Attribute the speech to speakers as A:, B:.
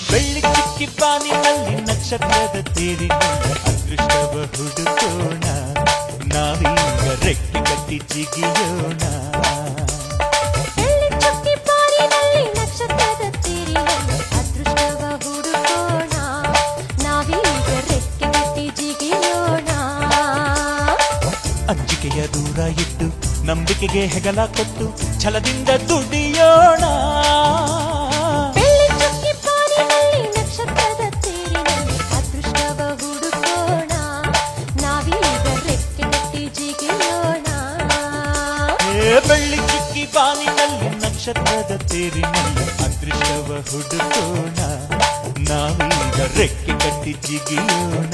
A: ಬೆಳ್ಳಿ ಚಿಕ್ಕಿ ಬಾನಿನಲ್ಲಿ ನಕ್ಷತ್ರದ ತೇರಿನಲ್ಲಿ ಅದೃಷ್ಟವ ಹುಡುಕೋಣ ನಾವೀಗ ರೆಕ್ಕೆ ಕಟ್ಟಿ ಜಿಗಿಯೋಣ ಅಂಜಿಕೆಯ ದೂರ ಇಟ್ಟು ನಂಬಿಕೆಗೆ ಹೆಗಲ ಕೊಟ್ಟು ಛಲದಿಂದ ದುಡಿಯೋಣ ಬೆಳ್ಳಿ ಚಿಕ್ಕಿ ಬಾನಿನಲ್ಲಿ ನಕ್ಷತ್ರದ ತೇರಿನಲ್ಲಿ ಅದೃಷ್ಟವ ಹುಡುಕೋಣ ನಾವೀಗ ರೆಕ್ಕೆ ಕಟ್ಟಿ ಜಿಗಿಯೋಣ